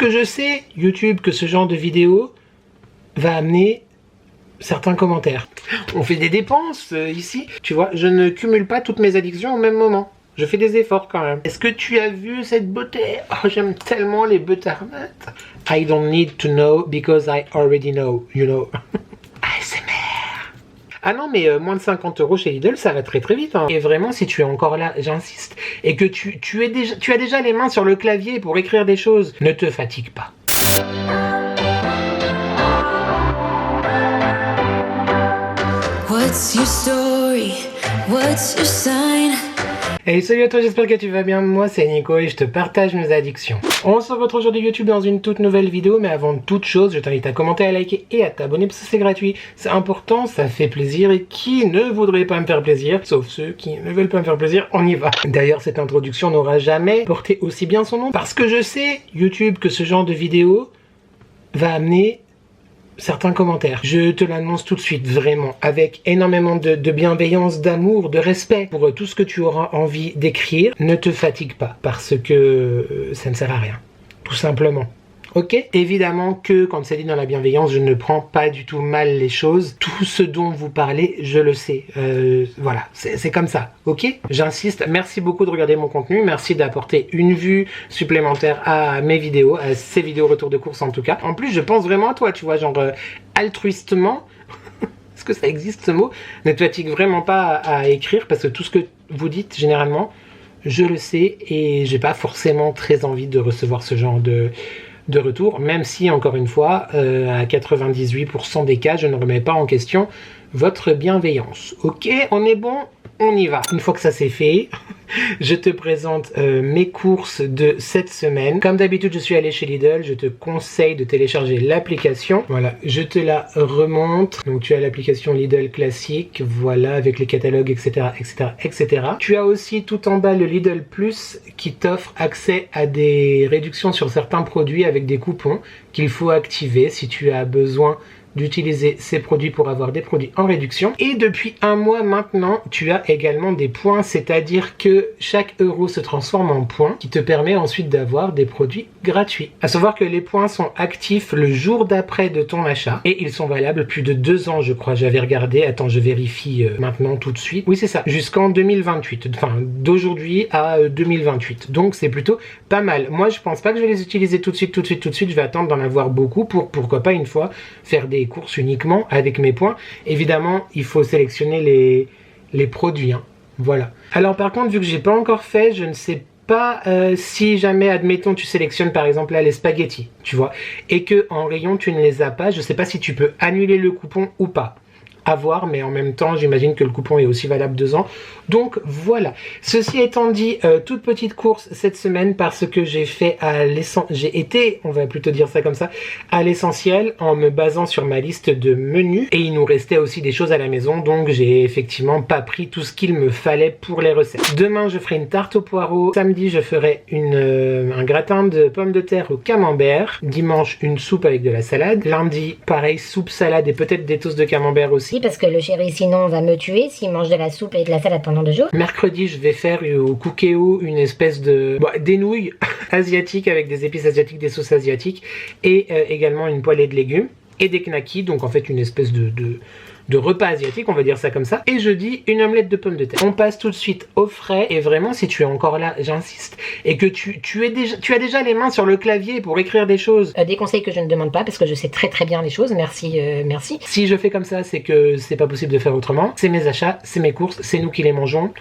que je sais, YouTube, que ce genre de vidéo va amener certains commentaires. On fait des dépenses ici. Tu vois, je ne cumule pas toutes mes addictions au même moment. Je fais des efforts quand même. Est-ce que tu as vu cette beauté? Oh, j'aime tellement les butternut. I don't need to know because I already know, you know. ASMR. Ah non, mais moins de 50 € chez Lidl, ça va très très vite. Hein. Et vraiment, si tu es encore là, j'insiste, et que tu as déjà les mains sur le clavier pour écrire des choses, ne te fatigue pas. What's your story? What's your sign? Hey, salut à toi, j'espère que tu vas bien. Moi c'est Nico et je te partage mes addictions. On se retrouve aujourd'hui YouTube dans une toute nouvelle vidéo, mais avant toute chose, je t'invite à commenter, à liker et à t'abonner parce que c'est gratuit, c'est important, ça fait plaisir et qui ne voudrait pas me faire plaisir, sauf ceux qui ne veulent pas me faire plaisir, on y va. D'ailleurs, cette introduction n'aura jamais porté aussi bien son nom parce que je sais, YouTube, que ce genre de vidéo va amener certains commentaires. Je te l'annonce tout de suite, vraiment, avec énormément de bienveillance, d'amour, de respect pour tout ce que tu auras envie d'écrire. Ne te fatigue pas, parce que ça ne sert à rien, tout simplement. Ok? Évidemment que, comme c'est dit dans la bienveillance, je ne prends pas du tout mal les choses. Tout ce dont vous parlez, je le sais. Voilà, c'est comme ça. Ok? J'insiste, merci beaucoup de regarder mon contenu. Merci d'apporter une vue supplémentaire à mes vidéos, à ces vidéos retour de course en tout cas. En plus, je pense vraiment à toi, tu vois, genre altruistement. Est-ce que ça existe ce mot? Ne te fatigue vraiment pas à écrire parce que tout ce que vous dites, généralement, je le sais et j'ai pas forcément très envie de recevoir ce genre de retour, même si, encore une fois, à 98% des cas, je ne remets pas en question votre bienveillance. Ok, on est bon, on y va. Une fois que ça c'est fait, je te présente mes courses de cette semaine. Comme d'habitude, je suis allé chez Lidl. Je te conseille de télécharger l'application. Voilà, je te la remonte. Donc tu as l'application Lidl classique, voilà, avec les catalogues, etc., etc., etc. Tu as aussi tout en bas le Lidl Plus qui t'offre accès à des réductions sur certains produits avec des coupons qu'il faut activer si tu as besoin d'utiliser ces produits pour avoir des produits en réduction. Et depuis un mois maintenant, tu as également des points, c'est-à-dire que chaque euro se transforme en points qui te permet ensuite d'avoir des produits gratuits. À savoir que les points sont actifs le jour d'après de ton achat et ils sont valables plus de 2 ans, je crois. J'avais regardé, attends, je vérifie maintenant tout de suite. Oui, c'est ça, jusqu'en 2028, enfin d'aujourd'hui à 2028. Donc c'est plutôt pas mal. Moi, je pense pas que je vais les utiliser tout de suite. Je vais attendre d'en avoir beaucoup pour, pourquoi pas une fois, faire des courses uniquement avec mes points. Évidemment, il faut sélectionner les produits. Hein. Voilà. Alors par contre, vu que j'ai pas encore fait, je ne sais pas si jamais, admettons, tu sélectionnes par exemple là les spaghettis, tu vois, et que en rayon tu ne les as pas, je sais pas si tu peux annuler le coupon ou pas. À voir, mais en même temps j'imagine que le coupon est aussi valable 2 ans, donc voilà. Ceci étant dit, toute petite course cette semaine parce que j'ai fait à l'essentiel, j'ai été, on va plutôt dire ça comme ça, à l'essentiel en me basant sur ma liste de menus et il nous restait aussi des choses à la maison, donc j'ai effectivement pas pris tout ce qu'il me fallait pour les recettes. Demain je ferai une tarte aux poireaux, samedi je ferai un gratin de pommes de terre au camembert, dimanche une soupe avec de la salade, lundi pareil, soupe, salade et peut-être des toasts de camembert aussi. Parce que le chéri sinon va me tuer s'il mange de la soupe et de la salade pendant 2 jours. Mercredi, je vais faire au Cookéo une espèce de des nouilles asiatiques avec des épices asiatiques, des sauces asiatiques et également une poêlée de légumes et des knackis, donc en fait une espèce de repas asiatique, on va dire ça comme ça. Et jeudi, une omelette de pommes de terre. On passe tout de suite au frais. Et vraiment, si tu es encore là, j'insiste, et que tu as déjà les mains sur le clavier pour écrire des choses. Des conseils que je ne demande pas parce que je sais très très bien les choses. Merci, merci. Si je fais comme ça, c'est que c'est pas possible de faire autrement. C'est mes achats, c'est mes courses, c'est nous qui les mangeons.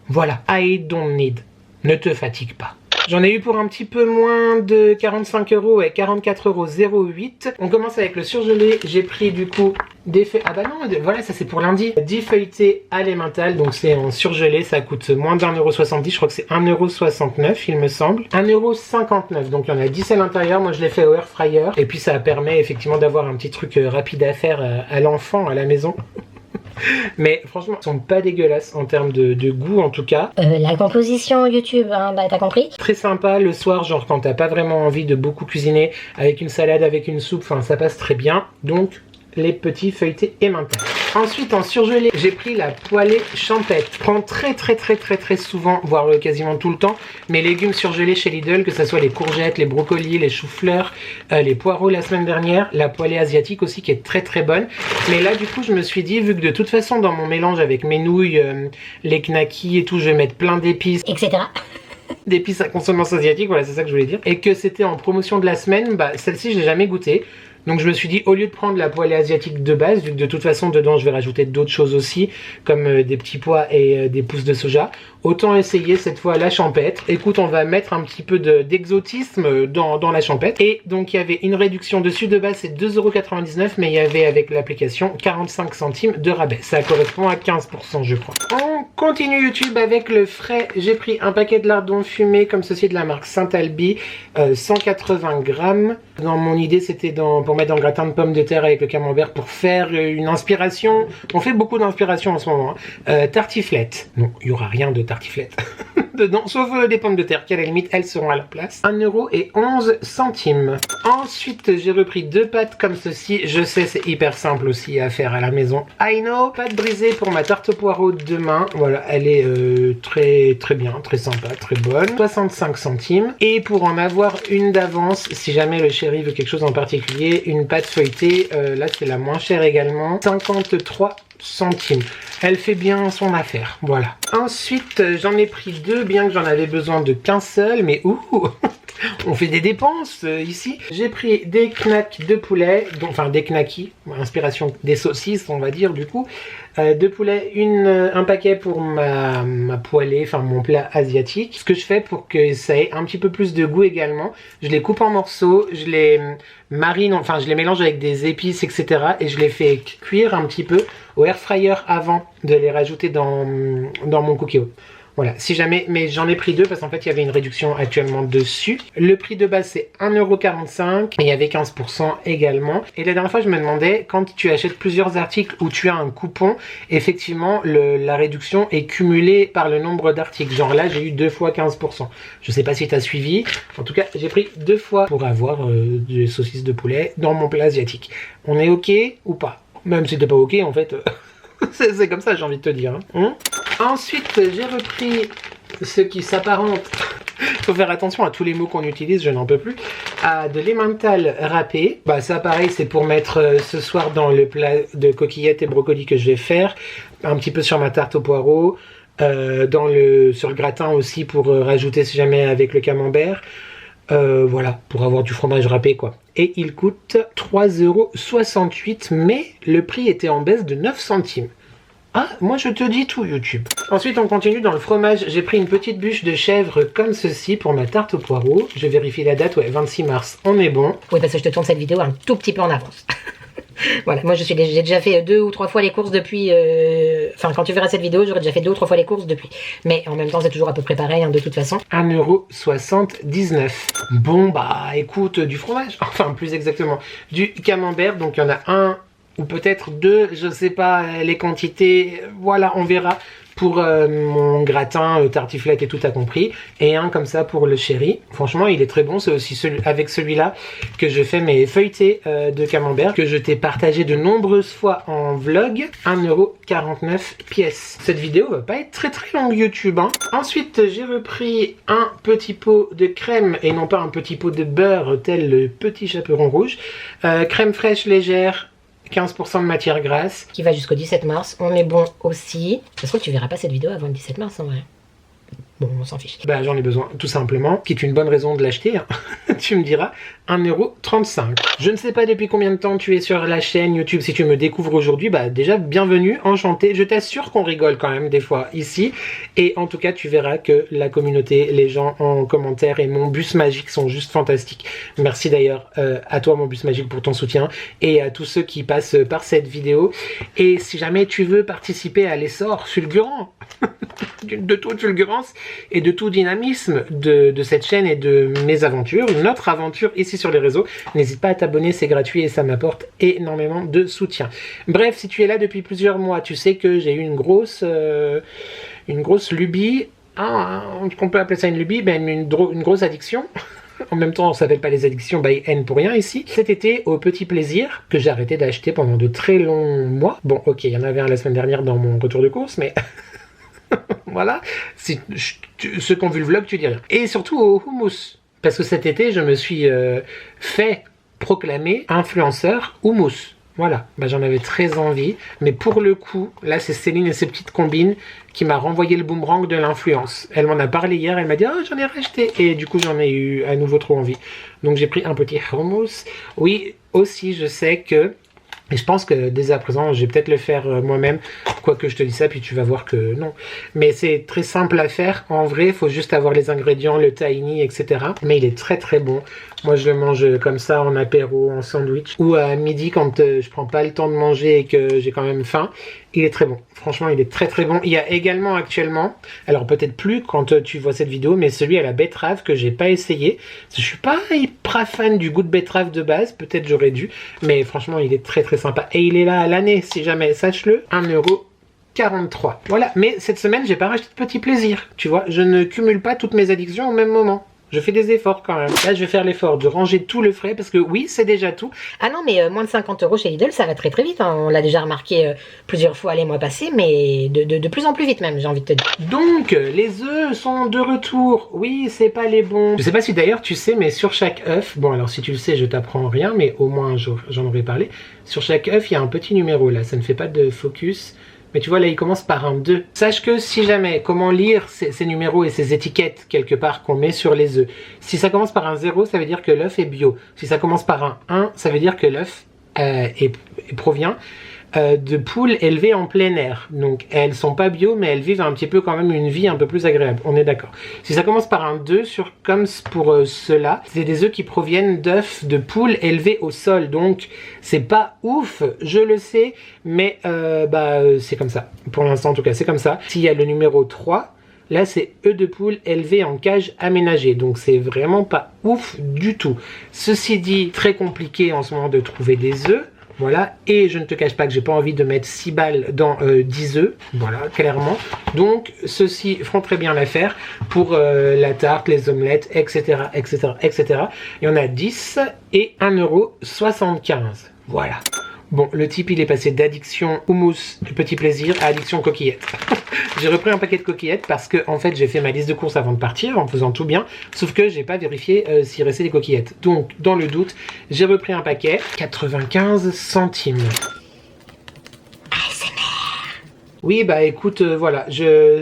Voilà. I don't need. Ne te fatigue pas. J'en ai eu pour un petit peu moins de 45 € et 44,08 €. On commence avec le surgelé. J'ai pris du coup des feuilles. Ah bah non, voilà, ça c'est pour lundi. 10 feuilletés Alimental, donc c'est en surgelé. Ça coûte moins d'1,70 €. Je crois que c'est 1,69 € il me semble. 1,59 €. Donc il y en a 10 à l'intérieur. Moi je l'ai fait au air fryer. Et puis ça permet effectivement d'avoir un petit truc rapide à faire à l'enfant à la maison. Mais franchement, ils sont pas dégueulasses en termes de goût en tout cas. La composition YouTube, hein, bah t'as compris. Très sympa le soir, genre quand t'as pas vraiment envie de beaucoup cuisiner, avec une salade, avec une soupe, enfin ça passe très bien. Donc les petits feuilletés Emmental. Ensuite, en surgelé, j'ai pris la poêlée champêtre. Je prends très souvent, voire quasiment tout le temps, mes légumes surgelés chez Lidl, que ce soit les courgettes, les brocolis, les choux-fleurs, les poireaux la semaine dernière, la poêlée asiatique aussi qui est très bonne. Mais là, du coup, je me suis dit, vu que de toute façon, dans mon mélange avec mes nouilles, les knackis et tout, je vais mettre plein d'épices, etc. d'épices à consonance asiatique, voilà, c'est ça que je voulais dire. Et que c'était en promotion de la semaine, bah celle-ci, je l'ai jamais goûtée. Donc je me suis dit, au lieu de prendre la poêlée asiatique de base, vu que de toute façon dedans je vais rajouter d'autres choses aussi, comme des petits pois et des pousses de soja, autant essayer cette fois la champêtre. Écoute, on va mettre un petit peu d'exotisme dans la champêtre. Et donc il y avait une réduction dessus, de base c'est 2,99 €, mais il y avait avec l'application 45 centimes de rabais. Ça correspond à 15% je crois. On continue YouTube avec le frais. J'ai pris un paquet de lardons fumés comme ceci de la marque Saint-Albi, 180 grammes. Dans mon idée c'était pour mettre dans le gratin de pommes de terre avec le camembert pour faire une inspiration. On fait beaucoup d'inspiration en ce moment. Tartiflette. Non, il n'y aura rien de tartiflette dedans, sauf des pommes de terre qui à la limite elles seront à leur place. 1,11 €. Ensuite j'ai repris 2 pâtes comme ceci. Je sais, c'est hyper simple aussi à faire à la maison. I know. Pâte brisée pour ma tarte au poireau de demain. Voilà, elle est très bien, très sympa, très bonne. 65 centimes. Et pour en avoir une d'avance, si jamais le chéri veut quelque chose en particulier, une pâte feuilletée, là c'est la moins chère également, 53 centimes. Elle fait bien son affaire, voilà. Ensuite, j'en ai pris 2, bien que j'en avais besoin de qu'un seul, mais ouh, on fait des dépenses ici. J'ai pris des knacks de poulet, enfin des knackis, inspiration des saucisses on va dire du coup. De poulet, un paquet pour ma poêlée, enfin mon plat asiatique. Ce que je fais pour que ça ait un petit peu plus de goût également, je les coupe en morceaux, je les marine, enfin je les mélange avec des épices etc. Et je les fais cuire un petit peu au air fryer avant de les rajouter dans mon cookie-o. Voilà, si jamais, mais j'en ai pris 2 parce qu'en fait il y avait une réduction actuellement dessus. Le prix de base c'est 1,45 € et il y avait 15% également. Et la dernière fois je me demandais, quand tu achètes plusieurs articles où tu as un coupon, effectivement la réduction est cumulée par le nombre d'articles. Genre là j'ai eu 2 fois 15%. Je sais pas si tu as suivi, en tout cas j'ai pris 2 fois pour avoir des saucisses de poulet dans mon plat asiatique. On est ok ou pas? Même si t'es pas ok en fait... c'est comme ça j'ai envie de te dire. Ensuite j'ai repris ce qui s'apparente, faut faire attention à tous les mots qu'on utilise, je n'en peux plus, à de l'emmental râpé. Bah ça pareil c'est pour mettre ce soir dans le plat de coquillettes et brocolis que je vais faire, un petit peu sur ma tarte aux poireaux, sur le gratin aussi pour rajouter si jamais avec le camembert. Voilà, pour avoir du fromage râpé quoi. Et il coûte 3,68 €, mais le prix était en baisse de 9 centimes. Ah, moi je te dis tout YouTube. Ensuite on continue dans le fromage. J'ai pris une petite bûche de chèvre comme ceci pour ma tarte aux poireaux. Je vérifie la date, ouais, 26 mars, on est bon. Oui, parce que je te tourne cette vidéo un tout petit peu en avance. Voilà, moi j'ai déjà fait 2 ou 3 fois les courses depuis... Enfin, quand tu verras cette vidéo, j'aurais déjà fait 2 ou 3 fois les courses depuis. Mais en même temps, c'est toujours à peu près pareil, hein, de toute façon. 1,79 €. Bon, bah écoute, du fromage. Enfin, plus exactement, du camembert. Donc il y en a un ou peut-être 2, je sais pas les quantités. Voilà, on verra. Pour mon gratin, tartiflette et tout a compris. Et un comme ça pour le chéri. Franchement, il est très bon. C'est aussi avec celui-là que je fais mes feuilletés de camembert, que je t'ai partagé de nombreuses fois en vlog. 1,49 € pièce. Cette vidéo va pas être très longue YouTube. Hein. Ensuite, j'ai repris un petit pot de crème et non pas un petit pot de beurre tel le petit chaperon rouge. Crème fraîche légère. 15% de matière grasse. Qui va jusqu'au 17 mars. On est bon aussi. Ça se trouve, tu verras pas cette vidéo avant le 17 mars en vrai. Bon, on s'en fiche. Bah, j'en ai besoin, tout simplement. Qui est une bonne raison de l'acheter. Hein. Tu me diras. 1,35 €. Je ne sais pas depuis combien de temps tu es sur la chaîne YouTube. Si tu me découvres aujourd'hui, bah déjà, bienvenue, enchanté. Je t'assure qu'on rigole quand même des fois ici. Et en tout cas, tu verras que la communauté, les gens en commentaire et mon bus magique sont juste fantastiques. Merci d'ailleurs à toi, mon bus magique, pour ton soutien. Et à tous ceux qui passent par cette vidéo. Et si jamais tu veux participer à l'essor fulgurant de toute fulgurance et de tout dynamisme de cette chaîne et de mes aventures, notre aventure ici sur les réseaux, n'hésite pas à t'abonner, c'est gratuit et ça m'apporte énormément de soutien. Bref, si tu es là depuis plusieurs mois, tu sais que j'ai eu une grosse lubie, on peut appeler ça une lubie, mais une grosse addiction En même temps, on s'appelle pas les addictions by N pour rien ici. Cet été, au Petit Plaisir, que j'ai arrêté d'acheter pendant de très longs mois. Bon, ok, il y en avait un la semaine dernière dans mon retour de course, mais... voilà. Si, ceux qui ont vu le vlog, tu dis rien. Et surtout au houmous. Parce que cet été, je me suis fait proclamer influenceur houmous. Voilà, bah, j'en avais très envie, mais pour le coup, là c'est Céline et ses petites combines qui m'a renvoyé le boomerang de l'influence. Elle m'en a parlé hier, elle m'a dit « Oh, j'en ai racheté !» Et du coup, j'en ai eu à nouveau trop envie. Donc j'ai pris un petit hummus. Oui, aussi, je sais que... Et je pense que dès à présent, je vais peut-être le faire moi-même, quoique je te dis ça, puis tu vas voir que non. Mais c'est très simple à faire. En vrai, il faut juste avoir les ingrédients, le tahini, etc. Mais il est très très bon. Moi, je le mange comme ça, en apéro, en sandwich. Ou à midi, quand je prends pas le temps de manger et que j'ai quand même faim. Il est très bon. Franchement, il est très très bon. Il y a également actuellement, alors peut-être plus quand tu vois cette vidéo, mais celui à la betterave que j'ai pas essayé. Je suis pas hyper fan du goût de betterave de base. Peut-être j'aurais dû. Mais franchement, il est très très sympa. Et il est là à l'année, si jamais, sache-le. 1,43 €. Voilà, mais cette semaine, j'ai pas racheté de petit plaisir. Tu vois, je ne cumule pas toutes mes addictions au même moment. Je fais des efforts quand même. Là, je vais faire l'effort de ranger tout le frais parce que oui, c'est déjà tout. Ah non, mais moins de 50 € chez Lidl, ça va très très vite. Hein. On l'a déjà remarqué plusieurs fois les mois passés, mais de plus en plus vite même, j'ai envie de te dire. Donc, les œufs sont de retour. Oui, c'est pas les bons. Je sais pas si d'ailleurs tu sais, mais sur chaque œuf, bon alors si tu le sais, je t'apprends rien, mais au moins j'en aurais parlé. Sur chaque œuf, il y a un petit numéro là. Ça ne fait pas de focus. Mais tu vois, là, il commence par un 2. Sache que si jamais, comment lire ces numéros et ces étiquettes, quelque part, qu'on met sur les œufs. Si ça commence par un 0, ça veut dire que l'œuf est bio. Si ça commence par un 1, ça veut dire que l'œuf provient de poules élevées en plein air. Donc, elles sont pas bio, mais elles vivent un petit peu quand même une vie un peu plus agréable. On est d'accord. Si ça commence par un 2, comme pour ceux-là, c'est des œufs qui proviennent d'œufs de poules élevées au sol. Donc, c'est pas ouf, je le sais, mais c'est comme ça. Pour l'instant, en tout cas, c'est comme ça. S'il y a le numéro 3, là, c'est œufs de poule élevés en cage aménagée. Donc, c'est vraiment pas ouf du tout. Ceci dit, très compliqué en ce moment de trouver des œufs. Voilà, et je ne te cache pas que j'ai pas envie de mettre 6 balles dans 10 œufs, voilà, clairement. Donc, ceux-ci feront très bien l'affaire pour la tarte, les omelettes, etc., etc., etc. Il y en a 10 et 1,75 €. Voilà. Bon, le type, il est passé d'addiction houmous, petit plaisir, à addiction coquillettes. J'ai repris un paquet de coquillettes parce que, en fait, j'ai fait ma liste de courses avant de partir, en faisant tout bien, sauf que j'ai pas vérifié s'il restait des coquillettes. Donc, dans le doute, j'ai repris un paquet, 95 centimes. Oui, bah écoute, voilà,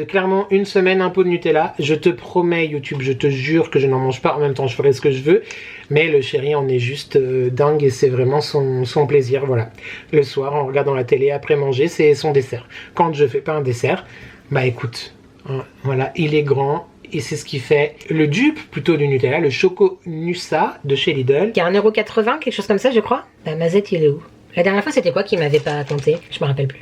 clairement, une semaine, un pot de Nutella. Je te promets, YouTube, je te jure que je n'en mange pas. En même temps, je ferai ce que je veux. Mais le chéri en est juste dingue et c'est vraiment son plaisir, voilà. Le soir, en regardant la télé, après manger, c'est son dessert. Quand je fais pas un dessert, bah écoute, hein, voilà, il est grand. Et c'est ce qui fait le dupe plutôt du Nutella, le Choco Nussa de chez Lidl. Qui est 1,80 €, quelque chose comme ça, je crois. La mazette, il est où? La dernière fois, c'était quoi qui m'avait pas compté? Je me rappelle plus.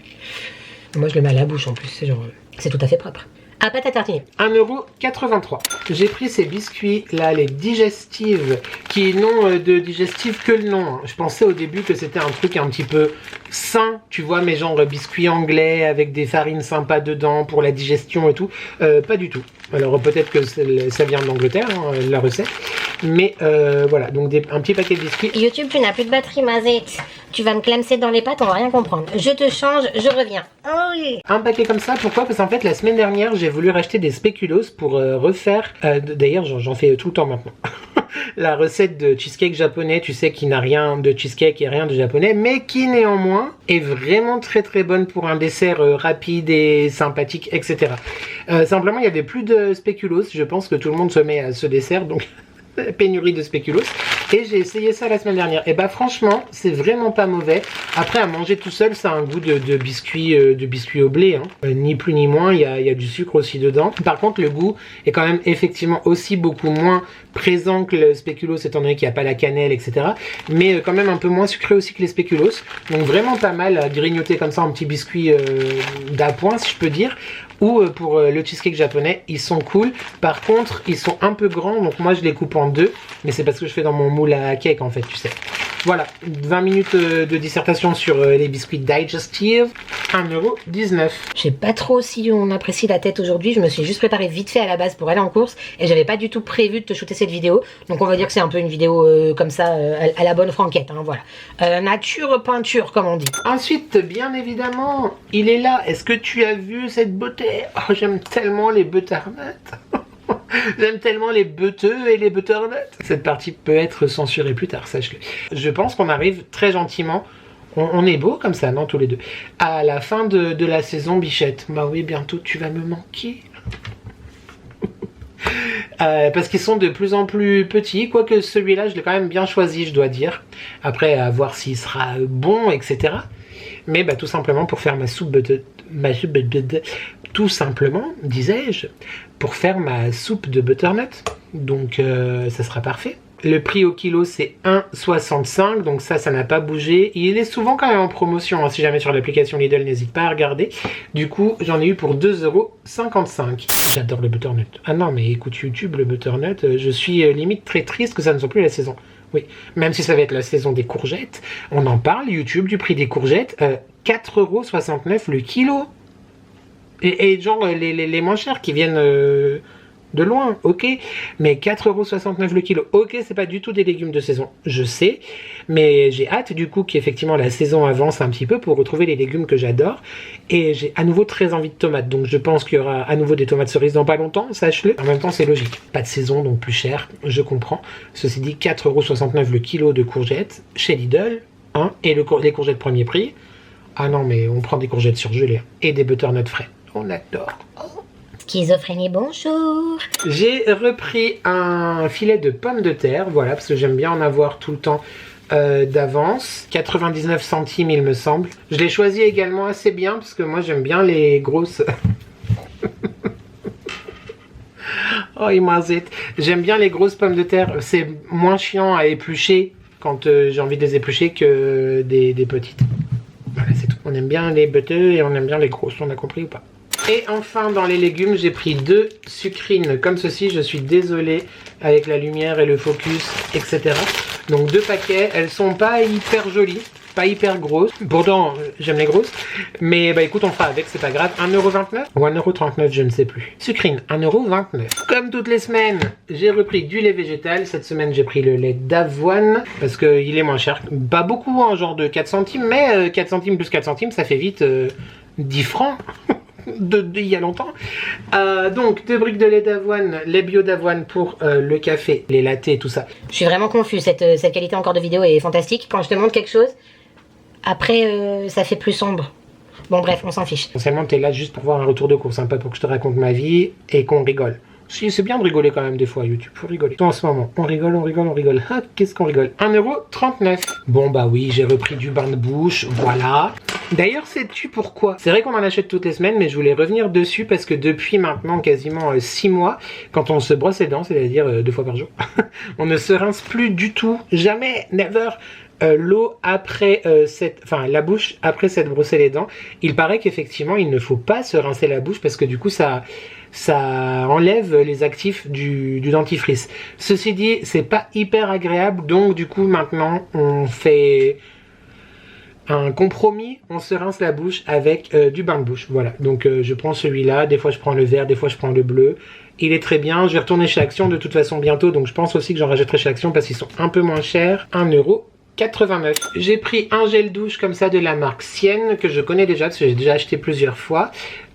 Moi, je le mets à la bouche en plus, c'est genre... C'est tout à fait propre. Ah, pâte à tartiner. 1,83 €. J'ai pris ces biscuits là, les digestives, qui n'ont de digestive que le nom. Je pensais au début que c'était un truc un petit peu sain, tu vois, mais genre biscuits anglais avec des farines sympas dedans pour la digestion et tout. Pas du tout. Alors peut-être que ça vient de l'Angleterre, hein, la recette. Mais voilà, donc un petit paquet de biscuits. YouTube, tu n'as plus de batterie, Mazette. Tu vas me clamser dans les pattes, on va rien comprendre. Je te change, je reviens. Oh oui. Un paquet comme ça, pourquoi? Parce qu'en fait, la semaine dernière, j'ai voulu racheter des spéculoos pour refaire... D'ailleurs, j'en fais tout le temps maintenant. La recette de cheesecake japonais, tu sais, qui n'a rien de cheesecake et rien de japonais, mais qui néanmoins est vraiment très très bonne pour un dessert rapide et sympathique, etc. Simplement, il n'y avait plus de spéculoos. Je pense que tout le monde se met à ce dessert, donc... pénurie de spéculoos, et j'ai essayé ça la semaine dernière, et bah franchement c'est vraiment pas mauvais. Après, à manger tout seul, ça a un goût de biscuit au blé, hein. Ni plus ni moins, il y a du sucre aussi dedans. Par contre, le goût est quand même effectivement aussi beaucoup moins présent que le spéculoos, étant donné qu'il n'y a pas la cannelle, etc. Mais quand même un peu moins sucré aussi que les spéculoos, donc vraiment pas mal à grignoter comme ça un petit biscuit d'appoint, si je peux dire. Ou pour le cheesecake japonais, ils sont cool. Par contre, ils sont un peu grands, donc moi je les coupe en deux. Mais c'est parce que je fais dans mon moule à cake en fait, tu sais. Voilà, 20 minutes de dissertation sur les biscuits digestive, 1,19 €. Je sais pas trop si on apprécie la tête aujourd'hui, je me suis juste préparée vite fait à la base pour aller en course et j'avais pas du tout prévu de te shooter cette vidéo, donc on va dire que c'est un peu une vidéo comme ça, à la bonne franquette, hein, voilà. Nature peinture comme on dit. Ensuite, bien évidemment, il est là. Est-ce que tu as vu cette beauté? Oh, j'aime tellement les butternuts. J'aime tellement les butteux et les butternuts. Cette partie peut être censurée plus tard, sache-le. Je pense qu'on arrive très gentiment. On est beau comme ça, non, tous les deux. À la fin de la saison Bichette. Bah oui, bientôt tu vas me manquer. Parce qu'ils sont de plus en plus petits, quoique celui-là je l'ai quand même bien choisi, je dois dire. Après, à voir s'il sera bon, etc. Mais bah, tout simplement pour faire ma soupe de tout simplement, disais-je, pour faire ma soupe de butternut. Donc ça sera parfait. Le prix au kilo c'est 1,65 €, donc ça n'a pas bougé. Il est souvent quand même en promotion, hein, si jamais sur l'application Lidl, n'hésite pas à regarder. Du coup, j'en ai eu pour 2,55 €. J'adore le butternut. Ah non, mais écoute YouTube, le butternut, je suis limite très triste que ça ne soit plus la saison. Oui, même si ça va être la saison des courgettes, on en parle, YouTube, du prix des courgettes, 4,69 € le kilo. Et genre les moins chers qui viennent de loin, ok, mais 4,69 € le kilo, ok, c'est pas du tout des légumes de saison, je sais, mais j'ai hâte du coup qu'effectivement la saison avance un petit peu pour retrouver les légumes que j'adore, et j'ai à nouveau très envie de tomates, donc je pense qu'il y aura à nouveau des tomates cerises dans pas longtemps, sache-le. En même temps c'est logique, pas de saison donc plus cher, je comprends. Ceci dit, 4,69 € le kilo de courgettes chez Lidl, hein, et les courgettes premier prix, ah non mais on prend des courgettes surgelées, et des butternuts frais, on adore. Schizophrénie, bonjour. J'ai repris un filet de pommes de terre, voilà, parce que j'aime bien en avoir tout le temps d'avance. 99 centimes, il me semble. Je l'ai choisi également assez bien, parce que moi j'aime bien les grosses... Oh, il m'inquiète. J'aime bien les grosses pommes de terre. C'est moins chiant à éplucher quand j'ai envie de les éplucher que des petites. Voilà, c'est tout. On aime bien les butteux et on aime bien les grosses, on a compris ou pas? Et enfin dans les légumes j'ai pris 2 sucrines comme ceci, je suis désolé avec la lumière et le focus etc. Donc 2 paquets, elles sont pas hyper jolies, pas hyper grosses, pourtant j'aime les grosses, mais bah écoute on fera avec, c'est pas grave. 1,29 € ou 1,39 € je ne sais plus. Sucrine 1,29 €. Comme toutes les semaines j'ai repris du lait végétal, cette semaine j'ai pris le lait d'avoine parce qu'il est moins cher, pas beaucoup hein, genre de 4 centimes, mais 4 centimes plus 4 centimes ça fait vite 10 francs. Il y a longtemps. Donc 2 briques de lait d'avoine, lait bio d'avoine pour le café, les lattés et tout ça. Je suis vraiment confus, cette qualité encore de vidéo est fantastique. Quand je te montre quelque chose, après ça fait plus sombre. Bon bref, on s'en fiche. Essentiellement t'es là juste pour voir un retour de course, hein, pas pour que je te raconte ma vie et qu'on rigole. Si, c'est bien de rigoler quand même des fois YouTube, faut rigoler. En ce moment, on rigole, on rigole, on rigole. Ah, qu'est-ce qu'on rigole? 1,39 €. Bon bah oui, j'ai repris du bain de bouche, voilà. D'ailleurs, sais-tu pourquoi? C'est vrai qu'on en achète toutes les semaines, mais je voulais revenir dessus parce que depuis maintenant quasiment 6 mois, quand on se brosse les dents, c'est-à-dire 2 fois par jour, on ne se rince plus du tout, jamais, never. L'eau après la bouche après s'être brossé les dents, il paraît qu'effectivement il ne faut pas se rincer la bouche parce que du coup ça enlève les actifs du dentifrice. Ceci dit, c'est pas hyper agréable, donc du coup maintenant on fait un compromis, on se rince la bouche avec du bain de bouche. Voilà, donc je prends celui-là, des fois je prends le vert, des fois je prends le bleu. Il est très bien, je vais retourner chez Action de toute façon bientôt, donc je pense aussi que j'en rachèterai chez Action parce qu'ils sont un peu moins chers. 1,89 €. J'ai pris un gel douche comme ça de la marque Sienne que je connais déjà parce que j'ai déjà acheté plusieurs fois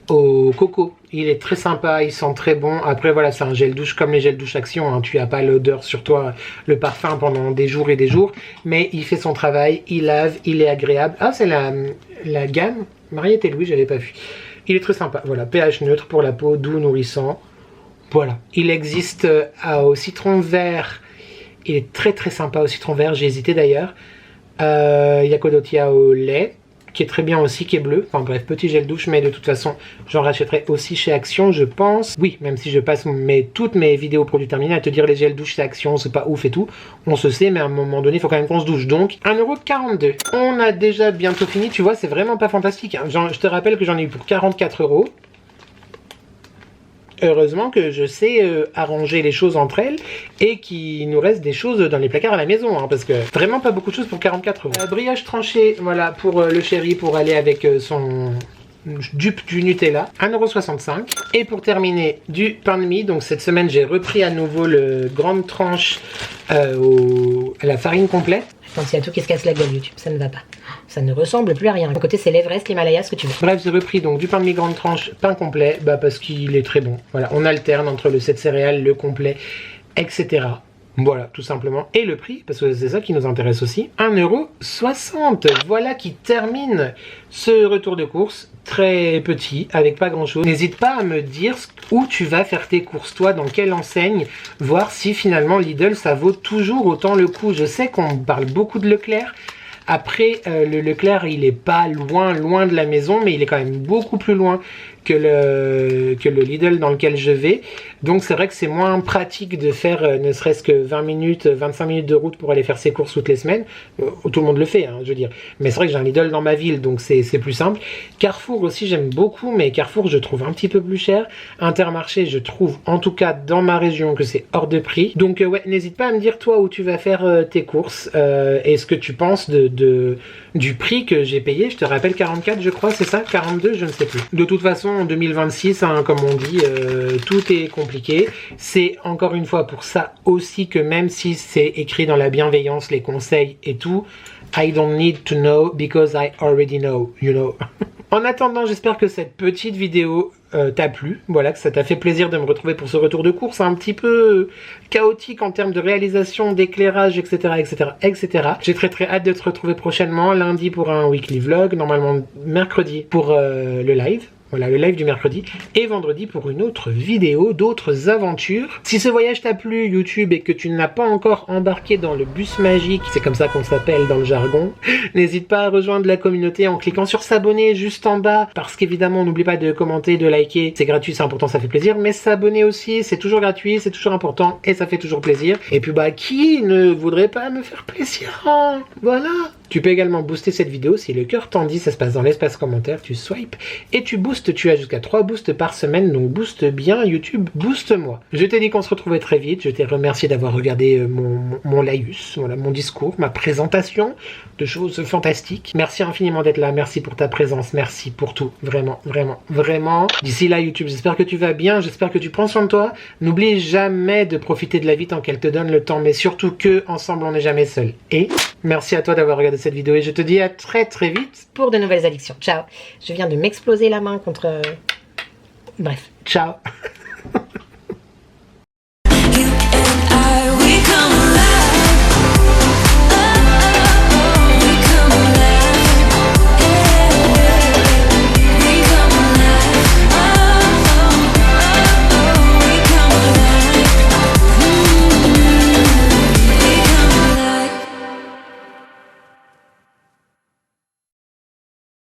au coco. Il est très sympa, il sent très bon. Après voilà, c'est un gel douche comme les gels douche Action, hein. Tu n'as pas l'odeur sur toi, le parfum pendant des jours et des jours, mais il fait son travail, il lave, il est agréable. Ah, c'est la gamme Mariette et Louis, j'avais pas vu. Il est très sympa, voilà, pH neutre pour la peau, doux, nourrissant. Voilà, il existe au citron vert. Il est très très sympa au citron vert, j'ai hésité d'ailleurs. Il y a Kodotia au lait, qui est très bien aussi, qui est bleu. Enfin bref, petit gel douche, mais de toute façon, j'en rachèterai aussi chez Action, je pense. Oui, même si je passe toutes mes vidéos produits terminés à te dire les gels douche chez Action, c'est pas ouf et tout. On se sait, mais à un moment donné, il faut quand même qu'on se douche. Donc, 1,42 €. On a déjà bientôt fini, tu vois, c'est vraiment pas fantastique, hein. Je te rappelle que j'en ai eu pour 44 €. Heureusement que je sais arranger les choses entre elles et qu'il nous reste des choses dans les placards à la maison, hein, parce que vraiment pas beaucoup de choses pour 44 €. Brioche tranchée, voilà, pour le chéri, pour aller avec son dupe du Nutella, 1,65 €. Et pour terminer, du pain de mie. Donc cette semaine, j'ai repris à nouveau le grande tranche à la farine complète. Quand il y a tout qui se casse la gueule, YouTube, ça ne va pas. Ça ne ressemble plus à rien. À côté, c'est l'Everest, l'Himalaya, ce que tu veux. Bref, j'ai repris donc du pain de mie grande tranche, pain complet, parce qu'il est très bon. Voilà, on alterne entre le 7 céréales, le complet, etc. Voilà, tout simplement. Et le prix, parce que c'est ça qui nous intéresse aussi, 1,60 €. Voilà qui termine ce retour de course, très petit, avec pas grand chose. N'hésite pas à me dire où tu vas faire tes courses, toi, dans quelle enseigne, voir si finalement Lidl, ça vaut toujours autant le coup. Je sais qu'on parle beaucoup de Leclerc. Après, le Leclerc, il est pas loin de la maison, mais il est quand même beaucoup plus loin que le Lidl dans lequel je vais. Donc c'est vrai que c'est moins pratique de faire ne serait-ce que 20 minutes, 25 minutes de route pour aller faire ses courses toutes les semaines. Tout le monde le fait, hein, je veux dire. Mais c'est vrai que j'ai un Lidl dans ma ville, donc c'est plus simple. Carrefour aussi, j'aime beaucoup, mais Carrefour, je trouve un petit peu plus cher. Intermarché, je trouve, en tout cas dans ma région, que c'est hors de prix. Donc ouais, n'hésite pas à me dire, toi, où tu vas faire tes courses et ce que tu penses du prix que j'ai payé. Je te rappelle 44, je crois, c'est ça, 42, je ne sais plus. De toute façon, en 2026, hein, comme on dit, tout est compliqué. C'est encore une fois pour ça aussi que même si c'est écrit dans la bienveillance, les conseils et tout, I don't need to know because I already know, you know. En attendant, j'espère que cette petite vidéo t'a plu, voilà, que ça t'a fait plaisir de me retrouver pour ce retour de course un petit peu chaotique en termes de réalisation, d'éclairage, etc., etc., etc. J'ai très hâte de te retrouver prochainement, lundi pour un weekly vlog, normalement mercredi pour le live. Voilà, le live du mercredi, et vendredi pour une autre vidéo, d'autres aventures. Si ce voyage t'a plu, YouTube, et que tu n'as pas encore embarqué dans le bus magique, c'est comme ça qu'on s'appelle dans le jargon, n'hésite pas à rejoindre la communauté en cliquant sur s'abonner juste en bas, parce qu'évidemment, n'oublie pas de commenter, de liker, c'est gratuit, c'est important, ça fait plaisir, mais s'abonner aussi, c'est toujours gratuit, c'est toujours important, et ça fait toujours plaisir. Et puis qui ne voudrait pas me faire plaisir, hein? Voilà. Tu peux également booster cette vidéo si le cœur t'en dit, ça se passe dans l'espace commentaire, tu swipes et tu boostes, tu as jusqu'à 3 boosts par semaine, donc booste bien YouTube, booste-moi. Je t'ai dit qu'on se retrouvait très vite, je t'ai remercié d'avoir regardé mon laïus, voilà, mon discours, ma présentation de choses fantastiques. Merci infiniment d'être là, merci pour ta présence, merci pour tout, vraiment, vraiment, vraiment. D'ici là YouTube, j'espère que tu vas bien, j'espère que tu prends soin de toi. N'oublie jamais de profiter de la vie tant qu'elle te donne le temps, mais surtout que ensemble on n'est jamais seul. Et merci à toi d'avoir regardé cette vidéo et je te dis à très vite pour de nouvelles addictions. Ciao. Je viens de m'exploser la main contre... Bref. Ciao.